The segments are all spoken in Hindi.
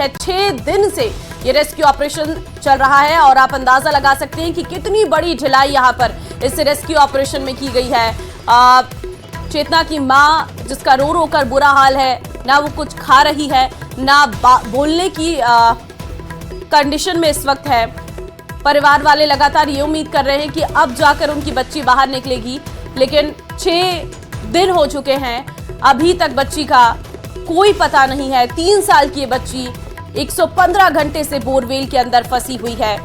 है। 6 दिन से ये रेस्क्यू ऑपरेशन चल रहा है और आप अंदाजा लगा सकते हैं कि कितनी बड़ी ढिलाई यहाँ पर इस रेस्क्यू ऑपरेशन में की गई है। चेतना की मां जिसका रो रो कर बुरा हाल है, ना वो कुछ खा रही है, ना बोलने की कंडीशन में इस वक्त है। परिवार वाले लगातार ये उम्मीद कर रहे हैं कि अब जाकर उनकी बच्ची बाहर निकलेगी, लेकिन 6 दिन हो चुके हैं, अभी तक बच्ची का कोई पता नहीं है। 3 साल की ये बच्ची 115 घंटे से बोरवेल के अंदर फंसी हुई है।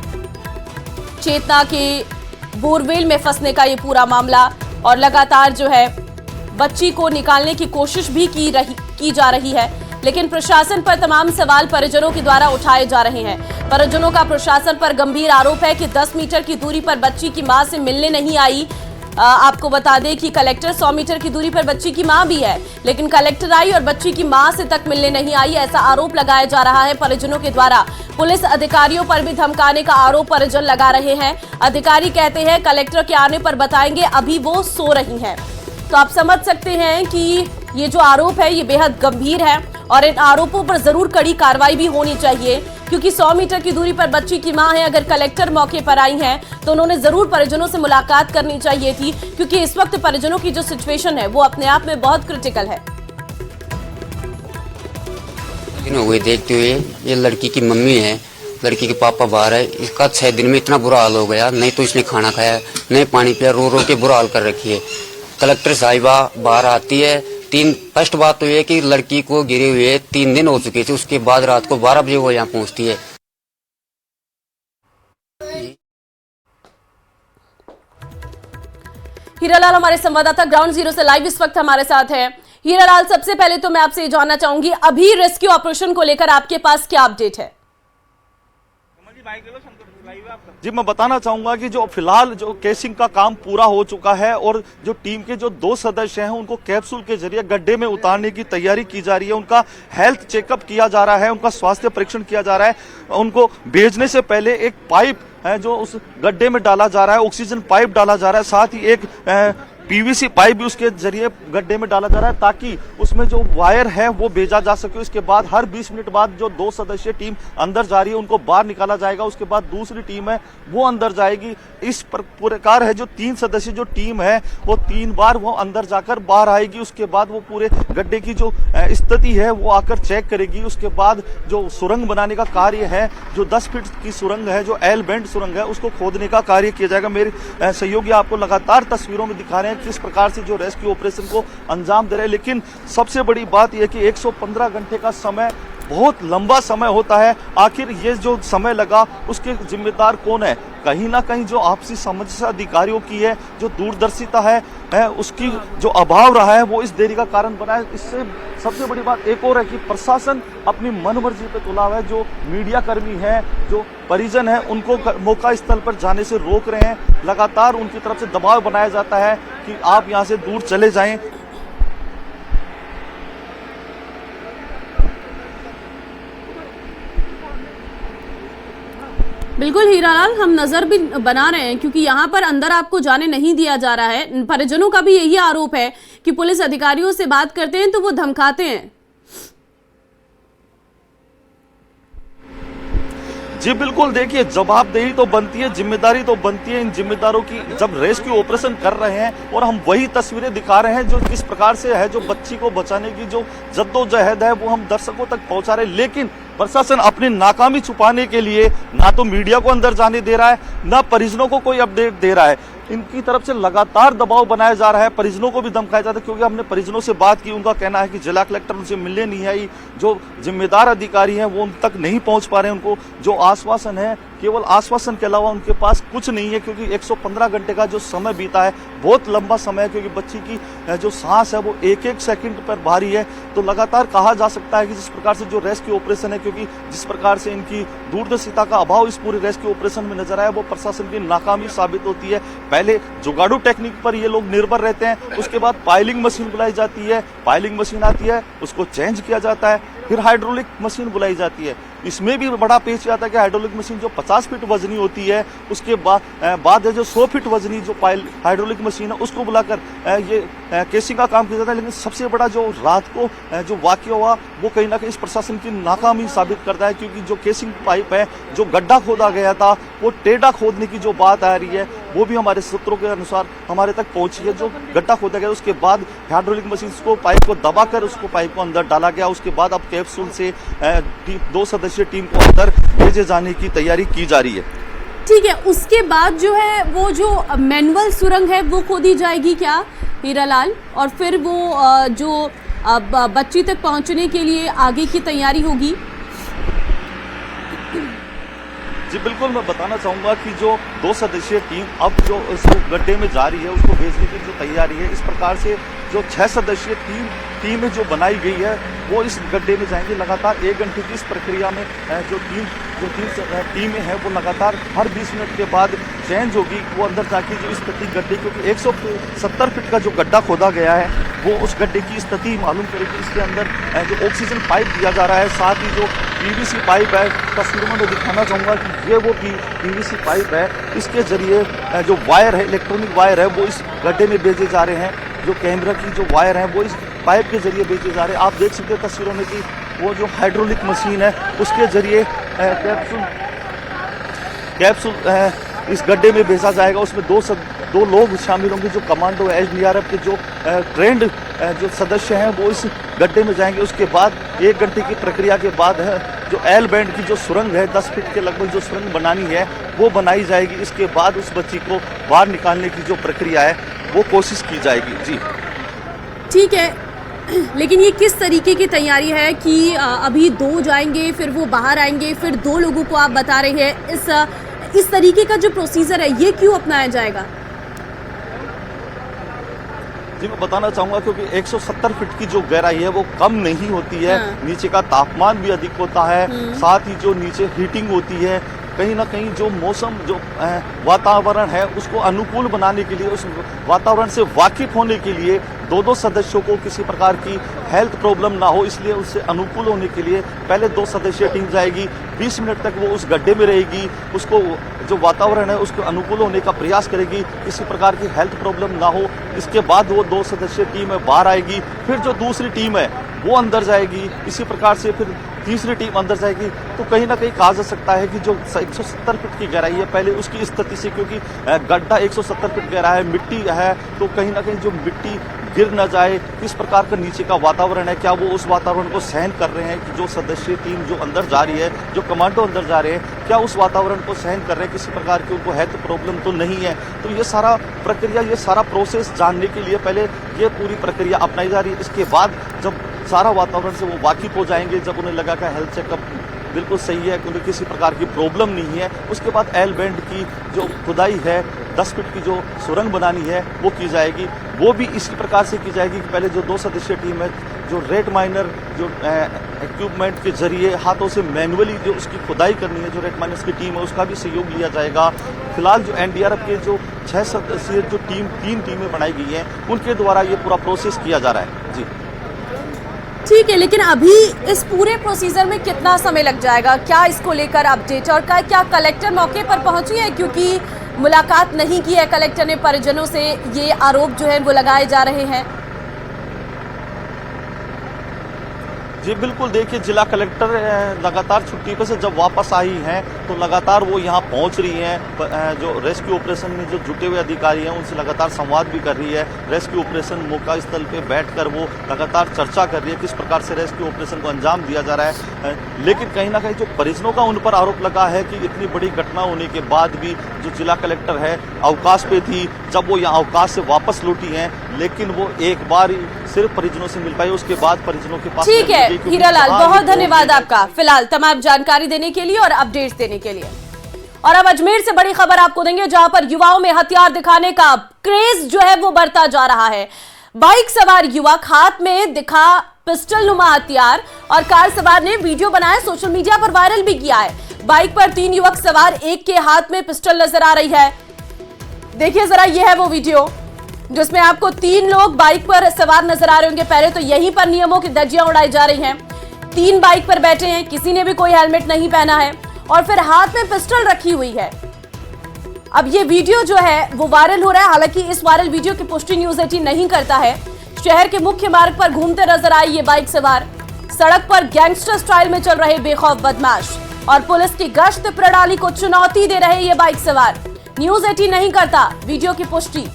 चेतना के बोरवेल में फंसने का ये पूरा मामला, और लगातार जो है बच्ची को निकालने की कोशिश भी की जा रही है, लेकिन प्रशासन पर तमाम सवाल परिजनों के द्वारा उठाए जा रहे हैं। परिजनों का प्रशासन पर गंभीर आरोप है कि 10 मीटर की दूरी पर बच्ची की मां से मिलने नहीं आई। आपको बता दें कि कलेक्टर 100 मीटर की दूरी पर बच्ची की मां भी है, लेकिन कलेक्टर आई और बच्ची की मां से तक मिलने नहीं आई, ऐसा आरोप लगाया जा रहा है परिजनों के द्वारा। पुलिस अधिकारियों पर भी धमकाने का आरोप परिजन लगा रहे हैं। अधिकारी कहते हैं कलेक्टर के आने पर बताएंगे, अभी वो सो रही हैं। तो आप समझ सकते हैं कि ये जो आरोप है ये बेहद गंभीर है और इन आरोपों पर जरूर कड़ी कार्रवाई भी होनी चाहिए, क्योंकि 100 मीटर की दूरी पर बच्ची की मां है। अगर कलेक्टर मौके पर आई हैं तो उन्होंने जरूर परिजनों से मुलाकात करनी चाहिए थी, क्योंकि इस वक्त परिजनों की जो सिचुएशन है वो अपने आप में बहुत क्रिटिकल है। हुए देखते हुए ये लड़की की मम्मी है, लड़की के पापा बाहर है, इसका 6 दिन में इतना बुरा हाल हो गया, नहीं तो इसने खाना खाया, नहीं पानी पिया, रो रो के बुरा हाल कर रखी है। कलेक्टर साहिबा बाहर आती है। फर्स्ट बात तो ये कि लड़की को गिरे हुए 3 दिन हो चुके थे, उसके बाद रात को 12 बजे वो यहाँ पहुँचती है। हीरालाल हमारे संवाददाता ग्राउंड जीरो से लाइव इस वक्त हमारे साथ है। हीरालाल, सबसे पहले तो मैं आपसे ये जानना चाहूंगी, अभी रेस्क्यू ऑपरेशन को लेकर आपके पास क्या अपडेट है? जी, मैं बताना चाहूंगा कि जो फिलहाल जो केसिंग का काम पूरा हो चुका है और जो टीम के जो 2 सदस्य हैं उनको कैप्सूल के जरिए गड्ढे में उतारने की तैयारी की जा रही है। उनका हेल्थ चेकअप किया जा रहा है, उनका स्वास्थ्य परीक्षण किया जा रहा है। उनको भेजने से पहले एक पाइप है जो उस गड्ढे में डाला जा रहा है, ऑक्सीजन पाइप डाला जा रहा है, साथ ही एक पीवीसी पाइप भी उसके जरिए गड्ढे में डाला जा रहा है ताकि उसमें जो वायर है वो भेजा जा सके। उसके बाद हर 20 मिनट बाद जो 2 सदस्यीय टीम अंदर जा रही है उनको बाहर निकाला जाएगा। उसके बाद दूसरी टीम है वो अंदर जाएगी। इस प्रकार है जो 3 सदस्यीय जो टीम है वो 3 बार वो अंदर जाकर बाहर आएगी। उसके बाद वो पूरे गड्ढे की जो स्थिति है वो आकर चेक करेगी। उसके बाद जो सुरंग बनाने का कार्य है, जो 10 फीट की सुरंग है, जो एल बेंड सुरंग है, उसको खोदने का कार्य किया जाएगा। मेरे सहयोगी आपको लगातार तस्वीरों में दिखा रहे हैं किस प्रकार से जो रेस्क्यू ऑपरेशन को अंजाम दे रहे हैं। लेकिन सबसे बड़ी बात यह कि 115 घंटे का समय बहुत लंबा समय होता है। आखिर ये जो समय लगा उसके जिम्मेदार कौन है? कहीं ना कहीं जो आपसी समझ से अधिकारियों की है, जो दूरदर्शिता है उसकी जो अभाव रहा है वो इस देरी का कारण बना है। इससे सबसे बड़ी बात एक और है कि प्रशासन अपनी मनमर्जी पे तुला हुआ है। जो मीडिया कर्मी है, जो परिजन है, उनको मौका स्थल पर जाने से रोक रहे हैं। लगातार उनकी तरफ से दबाव बनाया जाता है कि आप यहाँ से दूर चले जाएं। बिल्कुल हीरालाल, हम नजर भी बना रहे हैं क्योंकि यहाँ पर अंदर आपको जाने नहीं दिया जा रहा है। परिजनों का भी यही आरोप है कि पुलिस अधिकारियों से बात करते हैं तो वो धमकाते हैं। जी बिल्कुल, देखिए जवाबदेही तो बनती है, जिम्मेदारी तो बनती है इन जिम्मेदारों की। जब रेस्क्यू ऑपरेशन कर रहे हैं और हम वही तस्वीरें दिखा रहे हैं जो किस प्रकार से है, जो बच्ची को बचाने की जो जद्दोजहद है वो हम दर्शकों तक पहुंचा रहे हैं। लेकिन प्रशासन अपनी नाकामी छुपाने के लिए ना तो मीडिया को अंदर जाने दे रहा है, ना परिजनों को कोई अपडेट दे रहा है। इनकी तरफ से लगातार दबाव बनाया जा रहा है, परिजनों को भी धमकाया जाता है। क्योंकि हमने परिजनों से बात की, उनका कहना है कि जिला कलेक्टर उनसे मिलने नहीं आई, जो जिम्मेदार अधिकारी हैं वो उन तक नहीं पहुंच पा रहे हैं। उनको जो आश्वासन है केवल आश्वासन के अलावा उनके पास कुछ नहीं है, क्योंकि 115 घंटे का जो समय बीता है बहुत लंबा समय है। क्योंकि बच्ची की जो सांस है वो एक एक सेकंड पर भारी है। तो लगातार कहा जा सकता है कि जिस प्रकार से जो रेस्क्यू ऑपरेशन है, क्योंकि जिस प्रकार से इनकी दूरदर्शिता का अभाव इस पूरे रेस्क्यू ऑपरेशन में नजर आया, वो प्रशासन की नाकामी साबित होती है। पहले जुगाड़ू टेक्निक पर ये लोग निर्भर रहते हैं, उसके बाद पाइलिंग मशीन बुलाई जाती है, पाइलिंग मशीन आती है, उसको चेंज किया जाता है, फिर हाइड्रोलिक मशीन बुलाई जाती है। इसमें भी बड़ा पेच आता है कि हाइड्रोलिक मशीन जो 50 फीट वजनी होती है, उसके बाद जो 100 फीट वजनी जो हाइड्रोलिक मशीन है उसको बुलाकर ये केसिंग का काम किया जाता है। लेकिन सबसे बड़ा जो रात को जो वाकया हुआ वो कहीं ना कहीं इस प्रशासन की नाकामी साबित करता है, क्योंकि जो केसिंग पाइप है, जो गड्ढा खोदा गया था, वो टेढ़ा खोदने की जो बात आ रही है वो भी हमारे सूत्रों के अनुसार हमारे तक पहुंची है। जो गड्ढा खोदा गया उसके बाद हाइड्रोलिक मशीन को पाइप को दबाकर उसको पाइप को अंदर डाला गया। उसके बाद अब कैप्सूल से 2 सदस्यीय टीम को अंदर भेजे जाने की तैयारी की जा रही है। ठीक है, उसके बाद जो है वो जो मैनुअल सुरंग है वो खोदी जाएगी क्या हीरालाल, और फिर वो जो बच्ची तक पहुंचने के लिए आगे की तैयारी होगी? जी बिल्कुल, मैं बताना चाहूँगा कि जो 2 सदस्यीय टीम अब जो इस गड्ढे में जा रही है उसको भेजने की जो तैयारी है, इस प्रकार से जो 6 सदस्यीय टीमें जो बनाई गई है वो इस गड्ढे में जाएंगे। लगातार 1 घंटे की इस प्रक्रिया में जो तीन टीमें हैं वो लगातार हर 20 मिनट के बाद चेंज होगी। वो अंदर जाके जो स्थिति गड्ढे, क्योंकि 170 फीट का जो गड्ढा खोदा गया है वो उस गड्ढे की स्थिति मालूम करेगी। इसके अंदर जो ऑक्सीजन पाइप दिया जा रहा है, साथ ही जो पीवीसी पाइप है, तस्वीरों में मैं दिखाना चाहूँगा कि ये वो पीवीसी पाइप है, इसके जरिए जो वायर है, इलेक्ट्रॉनिक वायर है, वो इस गड्ढे में भेजे जा रहे हैं। जो कैमरा की जो वायर है वो इस पाइप के जरिए भेजे जा रहे हैं। आप देख सकते हैं तस्वीरों में कि वो जो हाइड्रोलिक मशीन है उसके जरिए कैप्सूल इस गड्ढे में भेजा जाएगा। उसमें 2 लोग शामिल होंगे, जो कमांडो एसडीआरएफ के जो ट्रेंड जो सदस्य हैं वो इस गड्ढे में जाएंगे। उसके बाद 1 घंटे की प्रक्रिया के बाद जो एल बैंड की जो सुरंग है 10 फीट के लगभग जो सुरंग बनानी है वो बनाई जाएगी। इसके बाद उस बच्ची को बाहर निकालने की जो प्रक्रिया है वो कोशिश की जाएगी। जी ठीक है, लेकिन ये किस तरीके की तैयारी है कि अभी 2 जाएंगे फिर वो बाहर आएंगे, फिर 2 लोगों को आप बता रहे हैं, इस तरीके का जो प्रोसीजर है ये क्यों अपनाया जाएगा? जी मैं बताना चाहूँगा क्योंकि 170 फीट की जो गहराई है वो कम नहीं होती है। नीचे का तापमान भी अधिक होता है, साथ ही जो नीचे हीटिंग होती है, कहीं ना कहीं जो मौसम जो वातावरण है उसको अनुकूल बनाने के लिए, उस वातावरण से वाकिफ होने के लिए 2 सदस्यों को किसी प्रकार की हेल्थ प्रॉब्लम ना हो, इसलिए उससे अनुकूल होने के लिए पहले 2 सदस्यीय टीम जाएगी। 20 मिनट तक वो उस गड्ढे में रहेगी, उसको जो वातावरण है उसको अनुकूल होने का प्रयास करेगी, किसी प्रकार की हेल्थ प्रॉब्लम ना हो। इसके बाद वो 2 सदस्यीय टीम है बाहर आएगी, फिर जो दूसरी टीम है वो अंदर जाएगी। इसी प्रकार से फिर तीसरी टीम अंदर जाएगी। तो कहीं ना कहीं कहा जा सकता है कि जो 170 फीट की गहराई है पहले उसकी स्थिति से, क्योंकि गड्ढा 170 फीट गहरा है, मिट्टी है, तो कहीं ना कहीं जो मिट्टी गिर न जाए, किस प्रकार का नीचे का वातावरण है, क्या वो उस वातावरण को सहन कर रहे हैं कि जो सदस्यीय टीम जो अंदर जा रही है, जो कमांडो अंदर जा रहे हैं, क्या उस वातावरण को सहन कर रहे हैं, किसी प्रकार की उनको हेल्थ प्रॉब्लम तो नहीं है। तो ये सारा प्रक्रिया, ये सारा प्रोसेस जानने के लिए पहले ये पूरी प्रक्रिया अपनाई जा रही है। इसके बाद जब सारा वातावरण से वो वाकिफ हो जाएंगे, जब उन्हें लगा कि हेल्थ चेकअप बिल्कुल सही है, उन्हें किसी प्रकार की प्रॉब्लम नहीं है, उसके बाद एल बैंड की जो खुदाई है, 10 फीट की जो सुरंग बनानी है वो की जाएगी। वो भी इसी प्रकार से की जाएगी कि पहले जो 2 सदस्यीय टीम है, जो रेट माइनर जो इक्विपमेंट के जरिए हाथों से मैनुअली जो उसकी खुदाई करनी है, जो रेट माइनर्स की टीम है उसका भी सहयोग लिया जाएगा। फिलहाल जो एनडीआरएफ के जो 6 सदस्यीय जो 3 टीमें बनाई गई हैं उनके द्वारा ये पूरा प्रोसेस किया जा रहा है। जी ठीक है, लेकिन अभी इस पूरे प्रोसीजर में कितना समय लग जाएगा, क्या इसको लेकर अपडेट, और क्या कलेक्टर मौके पर पहुंची है? क्योंकि मुलाकात नहीं की है कलेक्टर ने परिजनों से, ये आरोप जो है वो लगाए जा रहे हैं। जी बिल्कुल, देखिए जिला कलेक्टर लगातार छुट्टी पर से जब वापस आई हैं तो लगातार वो यहाँ पहुँच रही हैं। जो रेस्क्यू ऑपरेशन में जो जुटे हुए अधिकारी हैं उनसे लगातार संवाद भी कर रही है। रेस्क्यू ऑपरेशन मौका स्थल पे बैठकर वो लगातार चर्चा कर रही है किस प्रकार से रेस्क्यू ऑपरेशन को अंजाम दिया जा रहा है। लेकिन कहीं ना कहीं जो परिजनों का उन पर आरोप लगा है कि इतनी बड़ी घटना होने के बाद भी जो जिला कलेक्टर है अवकाश पे थी, जब वो यहाँ अवकाश से वापस लौटी हैं, लेकिन वो एक बार सिर्फ परिजनों से मिल पाई, उसके बाद परिजनों के पास। ठीक है हीरालाल, बहुत धन्यवाद आपका फिलहाल तमाम जानकारी देने के लिए और अपडेट्स देने के लिए। और अब अजमेर से बड़ी खबर आपको देंगे, जहां पर युवाओं में हथियार दिखाने का क्रेज जो है वो बढ़ता जा रहा है। बाइक सवार युवक, हाथ में दिखा पिस्टल नुमा हथियार, और कार सवार ने वीडियो बनाया, सोशल मीडिया पर वायरल भी किया है। बाइक पर 3 युवक सवार, एक के हाथ में पिस्टल नजर आ रही है। देखिए जरा, ये है वो वीडियो जिसमें आपको 3 लोग बाइक पर सवार नजर आ रहे होंगे। पहले तो यहीं पर नियमों की धज्जियां उड़ाई जा रही हैं। 3 बाइक पर बैठे हैं, किसी ने भी कोई हेलमेट नहीं पहना है और फिर हाथ में पिस्टल रखी हुई है। अब ये वीडियो जो है वो वायरल हो रहा है। हालांकि इस वायरल वीडियो की पुष्टि न्यूज़ 18 नहीं करता है। शहर के मुख्य मार्ग पर घूमते नजर आए ये बाइक सवार, सड़क पर गैंगस्टर स्टाइल में चल रहे बेखौफ बदमाश और पुलिस की गश्त प्रणाली को चुनौती दे रहे ये बाइक सवार। न्यूज़ 18 नहीं करता वीडियो की पुष्टि।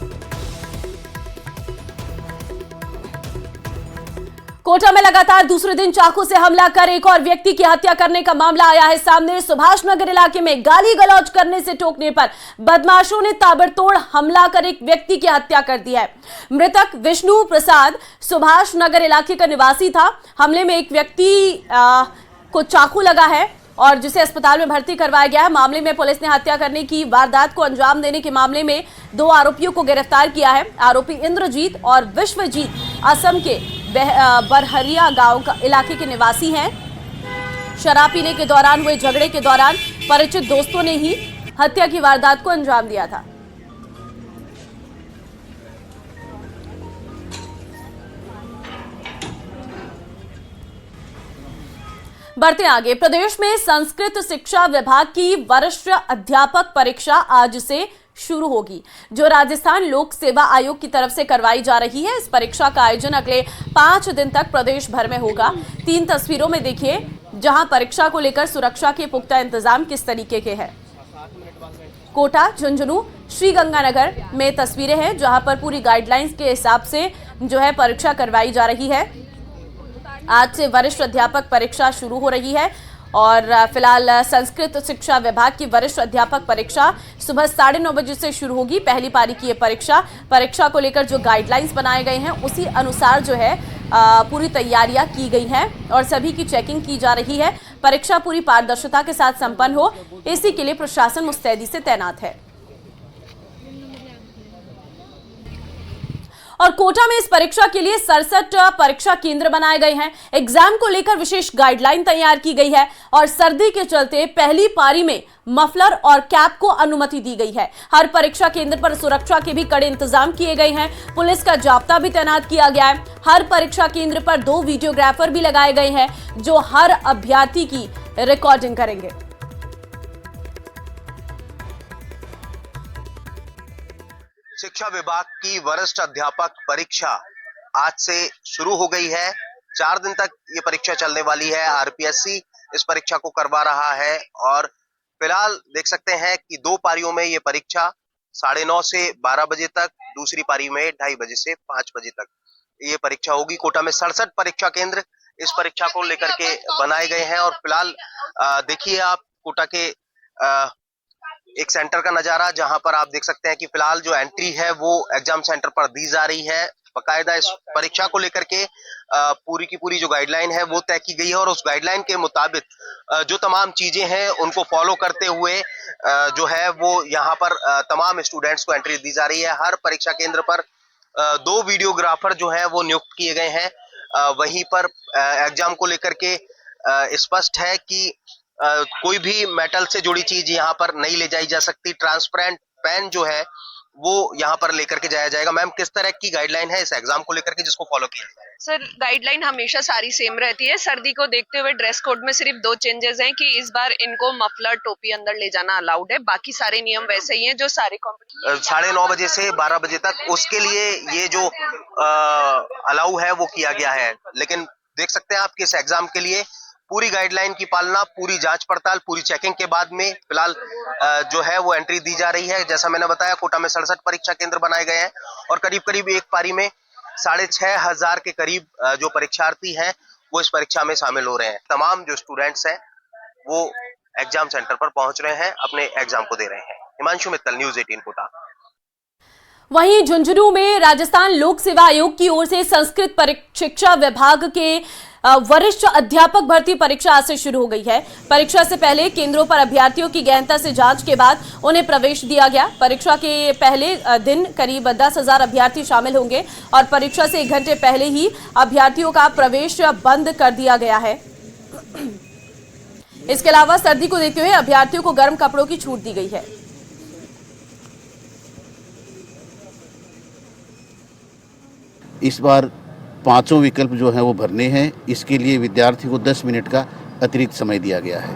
कोटा में लगातार दूसरे दिन चाकू से हमला कर एक और व्यक्ति की हत्या करने का मामला आया है सामने। सुभाष नगर इलाके में गाली गलौज करने से टोकने पर बदमाशों ने ताबड़तोड़ हमला कर एक व्यक्ति की हत्या कर दी है। मृतक विष्णु प्रसाद सुभाष नगर इलाके का निवासी था। हमले में एक व्यक्ति को चाकू लगा है और जिसे अस्पताल में भर्ती करवाया गया है। मामले में पुलिस ने हत्या करने की वारदात को अंजाम देने के मामले में 2 आरोपियों को गिरफ्तार किया है। आरोपी इंद्रजीत और विश्वजीत असम के बरहरिया गांव का इलाके के निवासी हैं। शराब पीने के दौरान हुए झगड़े के दौरान परिचित दोस्तों ने ही हत्या की वारदात को अंजाम दिया था। बढ़ते आगे, प्रदेश में संस्कृत शिक्षा विभाग की वरिष्ठ अध्यापक परीक्षा आज से शुरू होगी, जो राजस्थान लोक सेवा आयोग की तरफ से करवाई जा रही है। इस परीक्षा का आयोजन अगले 5 दिन तक प्रदेश भर में होगा। 3 तस्वीरों में देखिए जहां परीक्षा को लेकर सुरक्षा के पुख्ता इंतजाम किस तरीके के हैं। कोटा, झुंझुनू, श्रीगंगानगर में तस्वीरें हैं जहां पर पूरी गाइडलाइंस के हिसाब से जो है परीक्षा करवाई जा रही है। आज से वरिष्ठ अध्यापक परीक्षा शुरू हो रही है और फिलहाल संस्कृत शिक्षा विभाग की वरिष्ठ अध्यापक परीक्षा सुबह 9:30 बजे से शुरू होगी। पहली पारी की ये परीक्षा को लेकर जो गाइडलाइंस बनाए गए हैं उसी अनुसार जो है पूरी तैयारियां की गई हैं और सभी की चेकिंग की जा रही है। परीक्षा पूरी पारदर्शिता के साथ संपन्न हो, इसी के लिए प्रशासन मुस्तैदी से तैनात है। और कोटा में इस परीक्षा के लिए 67 परीक्षा केंद्र बनाए गए हैं। एग्जाम को लेकर विशेष गाइडलाइन तैयार की गई है और सर्दी के चलते पहली पारी में मफलर और कैप को अनुमति दी गई है। हर परीक्षा केंद्र पर सुरक्षा के भी कड़े इंतजाम किए गए हैं। पुलिस का जाब्ता भी तैनात किया गया है। हर परीक्षा केंद्र पर 2 वीडियोग्राफर भी लगाए गए हैं जो हर अभ्यर्थी की रिकॉर्डिंग करेंगे। शिक्षा विभाग की वरिष्ठ अध्यापक परीक्षा आज से शुरू हो गई है। 4 दिन तक ये परीक्षा चलने वाली है। आरपीएससी इस परीक्षा को करवा रहा है और फिलहाल देख सकते हैं कि 2 पारियों में ये परीक्षा 9:30 से 12 बजे तक, दूसरी पारी में 2:30 बजे से 5 बजे तक ये परीक्षा होगी। कोटा में 67 परीक्षा केंद्र इस परीक्षा को लेकर के बनाए गए हैं और फिलहाल देखिए आप कोटा के एक सेंटर का नजारा, जहां पर आप देख सकते हैं कि फिलहाल जो एंट्री है वो एग्जाम सेंटर पर दी जा रही है। बकायदा इस परीक्षा को लेकर के पूरी की पूरी जो गाइडलाइन है वो तय की गई है और उस गाइडलाइन के मुताबिक जो तमाम चीजें हैं उनको फॉलो करते हुए जो है वो यहाँ पर तमाम स्टूडेंट्स को एंट्री दी जा रही है। हर परीक्षा केंद्र पर 2 वीडियोग्राफर जो है वो नियुक्त किए गए हैं। वहीं पर एग्जाम को लेकर के स्पष्ट है कि कोई भी मेटल से जुड़ी चीज यहाँ पर नहीं ले जाई जा सकती। ट्रांसपेरेंट पेन जो है वो यहाँ पर लेकर के जाया जाएगा। मैम, किस तरह की गाइडलाइन है इस एग्जाम को लेकर के जिसको फॉलो किया जाए? सर, गाइडलाइन हमेशा सारी सेम रहती है। सर्दी को देखते हुए ड्रेस कोड में सिर्फ 2 चेंजेस हैं कि इस बार इनको मफलर टोपी अंदर ले जाना अलाउड है। बाकी सारे नियम वैसे ही हैं जो सारे 9:30 बजे से 12 बजे तक उसके लिए ये जो अलाउ है वो किया गया है। लेकिन देख सकते हैं आप कि इस एग्जाम के लिए पूरी गाइडलाइन की पालना, पूरी जांच पड़ताल, पूरी चेकिंग के बाद में फिलहाल जो है वो एंट्री दी जा रही है। जैसा मैंने बताया, कोटा में 67 परीक्षा केंद्र बनाए गए हैं और करीब करीब एक पारी में 6,500 के करीब जो परीक्षार्थी हैं वो इस परीक्षा में शामिल हो रहे हैं। तमाम जो स्टूडेंट्स हैं वो एग्जाम सेंटर पर पहुंच रहे हैं, अपने एग्जाम को दे रहे हैं। हिमांशु मित्तल, न्यूज़ 18 कोटा। वहीं झुंझुनू में राजस्थान लोक सेवा आयोग की ओर से संस्कृत शिक्षा विभाग के वरिष्ठ अध्यापक भर्ती परीक्षा आज से शुरू हो गई है। परीक्षा से पहले केंद्रों पर अभ्यर्थियों की गहनता से जांच के बाद उन्हें प्रवेश दिया गया। परीक्षा के पहले दिन करीब 10,000 अभ्यर्थी शामिल होंगे और परीक्षा से 1 घंटे पहले ही अभ्यर्थियों का प्रवेश बंद कर दिया गया है। इसके अलावा सर्दी को देखते हुए अभ्यर्थियों को गर्म कपड़ों की छूट दी गई है। इस बार पांचों विकल्प जो हैं वो भरने हैं। इसके लिए विद्यार्थी को 10 मिनट का अतिरिक्त समय दिया गया है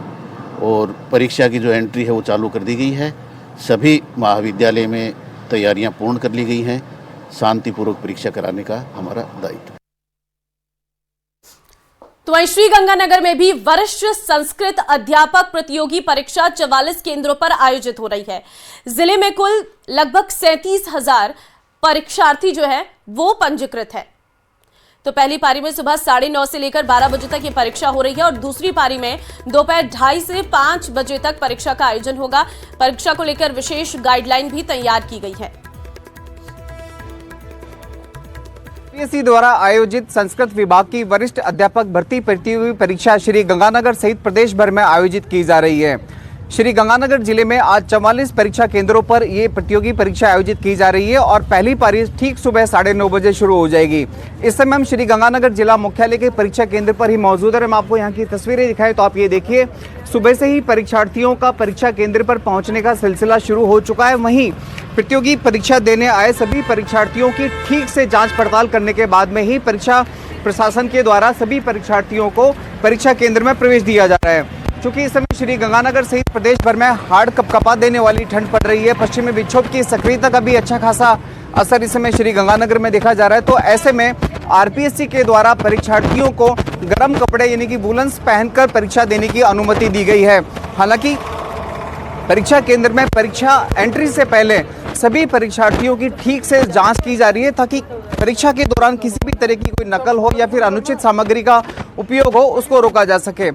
और परीक्षा की जो एंट्री है वो चालू कर दी गई है। सभी महाविद्यालय में तैयारियां पूर्ण कर ली गई हैं। शांतिपूर्वक परीक्षा कराने का हमारा दायित्व है। तो वहीं श्रीगंगानगर में भी वरिष्ठ संस्कृत अध्यापक प्रतियोगी परीक्षा 44 केंद्रों पर आयोजित हो रही है। जिले में कुल लगभग 37,000 परीक्षार्थी जो है वो पंजीकृत है। तो पहली पारी में सुबह 9:30 से लेकर 12 बजे तक ये परीक्षा हो रही है और दूसरी पारी में दोपहर 2:30 से 5 बजे तक परीक्षा का आयोजन होगा। परीक्षा को लेकर विशेष गाइडलाइन भी तैयार की गई है। यूपीएससी द्वारा आयोजित संस्कृत विभाग की वरिष्ठ अध्यापक भर्ती प्रतियोगी परीक्षा श्री गंगानगर सहित प्रदेश भर में आयोजित की जा रही है। श्री गंगानगर जिले में आज 44 परीक्षा केंद्रों पर ये प्रतियोगी परीक्षा आयोजित की जा रही है और पहली पारी ठीक सुबह 9:30 बजे शुरू हो जाएगी। इस समय हम श्री गंगानगर जिला मुख्यालय के परीक्षा केंद्र पर ही मौजूद है। हम आपको यहाँ की तस्वीरें दिखाएं तो आप ये देखिए, सुबह से ही परीक्षार्थियों का परीक्षा केंद्र पर पहुँचने का सिलसिला शुरू हो चुका है। वहीं प्रतियोगी परीक्षा देने आए सभी परीक्षार्थियों की ठीक से जाँच पड़ताल करने के बाद में ही परीक्षा प्रशासन के द्वारा सभी परीक्षार्थियों को परीक्षा केंद्र में प्रवेश दिया जा रहा है। चूंकि इस समय श्री गंगानगर सहित प्रदेश भर में हार्ड कपकपा देने वाली ठंड पड़ रही है, पश्चिमी विक्षोभ की सक्रियता का भी अच्छा खासा असर इस समय श्री गंगानगर में देखा जा रहा है। तो ऐसे में आरपीएससी के द्वारा परीक्षार्थियों को गर्म कपड़े यानी कि वूलन्स पहनकर परीक्षा देने की अनुमति दी गई है। हालांकि परीक्षा केंद्र में परीक्षा एंट्री से पहले सभी परीक्षार्थियों की ठीक से जांच की जा रही है ताकि परीक्षा के दौरान किसी भी तरह की कोई नकल हो या फिर अनुचित सामग्री का उपयोग हो उसको रोका जा सके।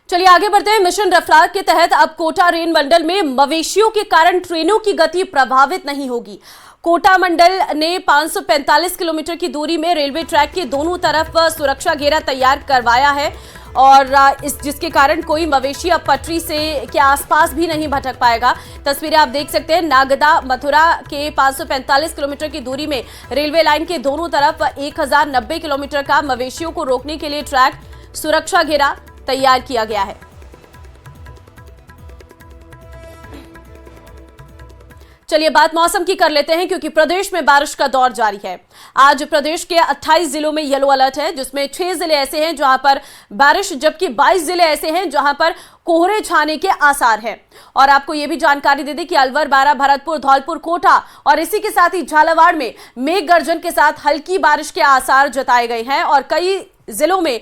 चलिए आगे बढ़ते हैं। मिशन रफ्तार के तहत अब कोटा रेल मंडल में मवेशियों के कारण ट्रेनों की गति प्रभावित नहीं होगी। कोटा मंडल ने 545 किलोमीटर की दूरी में रेलवे ट्रैक के दोनों तरफ सुरक्षा घेरा तैयार करवाया है और जिसके कारण कोई मवेशी अब पटरी से के आसपास भी नहीं भटक पाएगा। तस्वीरें आप देख सकते हैं। नागदा मथुरा के 545 किलोमीटर की दूरी में रेलवे लाइन के दोनों तरफ 1090 किलोमीटर का मवेशियों को रोकने के लिए ट्रैक सुरक्षा घेरा तैयार किया गया है। चलिए बात मौसम की कर लेते हैं क्योंकि प्रदेश में बारिश का दौर जारी है। आज प्रदेश के 28 जिलों में येलो अलर्ट है, जिसमें 6 जिले ऐसे हैं जहां पर बारिश, जबकि 22 जिले ऐसे हैं जहां पर कोहरे छाने के आसार हैं। और आपको यह भी जानकारी दे दें कि अलवर, बारा, भरतपुर, धौलपुर, कोटा और इसी के साथ ही झालावाड़ में मेघ गर्जन के साथ हल्की बारिश के आसार जताए गए हैं और कई जिलों में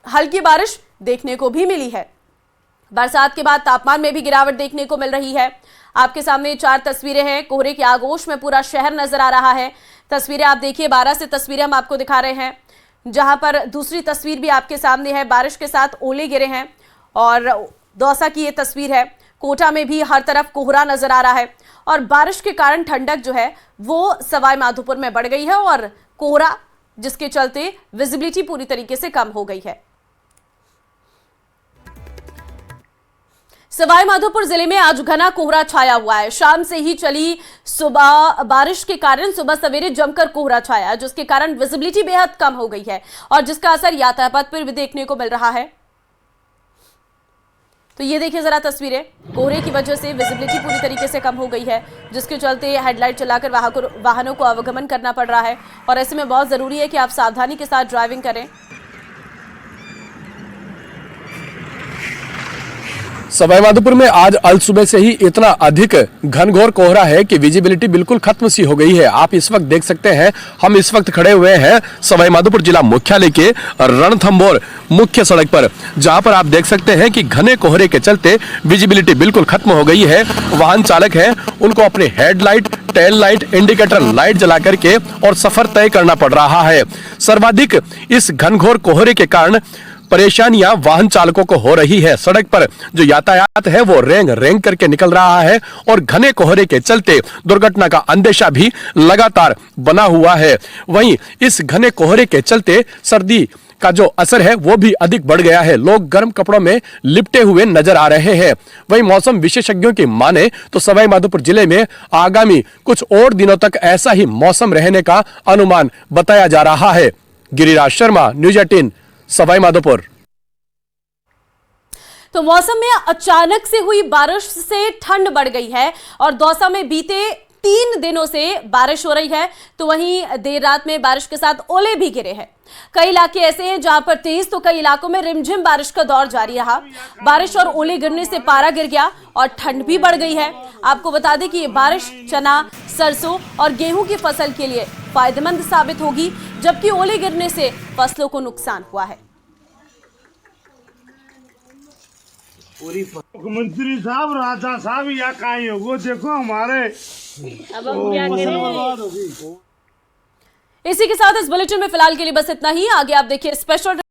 हल्की बारिश देखने को भी मिली है। बरसात के बाद तापमान में भी गिरावट देखने को मिल रही है। आपके सामने 4 तस्वीरें हैं। कोहरे की आगोश में पूरा शहर नजर आ रहा है। तस्वीरें आप देखिए, 12 से तस्वीरें हम आपको दिखा रहे हैं, जहां पर दूसरी तस्वीर भी आपके सामने है। बारिश के साथ ओले गिरे हैं और दौसा की ये तस्वीर है। कोटा में भी हर तरफ कोहरा नजर आ रहा है और बारिश के कारण ठंडक जो है वो सवाई माधोपुर में बढ़ गई है और कोहरा जिसके चलते विजिबिलिटी पूरी तरीके से कम हो गई है। सवाई माधोपुर जिले में आज घना कोहरा छाया हुआ है। शाम से ही चली सुबह बारिश के कारण सुबह सवेरे जमकर कोहरा छाया, जिसके कारण विजिबिलिटी बेहद कम हो गई है और जिसका असर यातायात पर भी देखने को मिल रहा है। तो ये देखिए जरा तस्वीरें, कोहरे की वजह से विजिबिलिटी पूरी तरीके से कम हो गई है, जिसके चलते हेडलाइट चलाकर वाहनों को अवगमन करना पड़ रहा है और ऐसे में बहुत जरूरी है कि आप सावधानी के साथ ड्राइविंग करें। सवाईमाधोपुर में आज अल सुबह से ही इतना अधिक घनघोर कोहरा है कि विजिबिलिटी बिल्कुल खत्म सी हो गई है। आप इस वक्त देख सकते हैं, हम इस वक्त खड़े हुए हैं सवाईमाधोपुर जिला मुख्यालय के रणथंभौर मुख्य सड़क पर, जहां पर आप देख सकते हैं कि घने कोहरे के चलते विजिबिलिटी बिल्कुल खत्म हो गई है। वाहन चालक हैं, उनको अपने headlight, tail light, indicator light जला करके और सफर तय करना पड़ रहा है। सर्वाधिक इस घनघोर कोहरे के कारण परेशानियां वाहन चालकों को हो रही है। सड़क पर जो यातायात है वो रेंग रेंग करके निकल रहा है और घने कोहरे के चलते दुर्घटना का अंदेशा भी लगातार बना हुआ है। वहीं इस घने कोहरे के चलते सर्दी का जो असर है वो भी अधिक बढ़ गया है। लोग गर्म कपड़ों में लिपटे हुए नजर आ रहे हैं। वहीं मौसम विशेषज्ञों की माने तो सवाईमाधोपुर जिले में आगामी कुछ और दिनों तक ऐसा ही मौसम रहने का अनुमान बताया जा रहा है। गिरिराज शर्मा, न्यूज 18, सवाईमाधोपुर। तो मौसम में अचानक से हुई बारिश से ठंड बढ़ गई है और दौसा में बीते 3 दिनों से बारिश हो रही है, तो वहीं देर रात में बारिश के साथ ओले भी गिरे हैं। कई इलाके ऐसे हैं जहां पर तेज तो कई इलाकों में रिमझिम बारिश का दौर जारी रहा। बारिश और ओले गिरने से पारा गिर गया और ठंड भी बढ़ गई है। आपको बता दें कि ये बारिश चना, सरसों और गेहूं की फसल के लिए फायदेमंद साबित होगी, जबकि ओले गिरने से फसलों को नुकसान हुआ है। मुख्यमंत्री साहब, राजा साहब, या कहीं होगो, देखो हमारे अब हम क्या करें। इसी के साथ इस बुलेटिन में फिलहाल के लिए बस इतना ही। आगे आप देखिए स्पेशल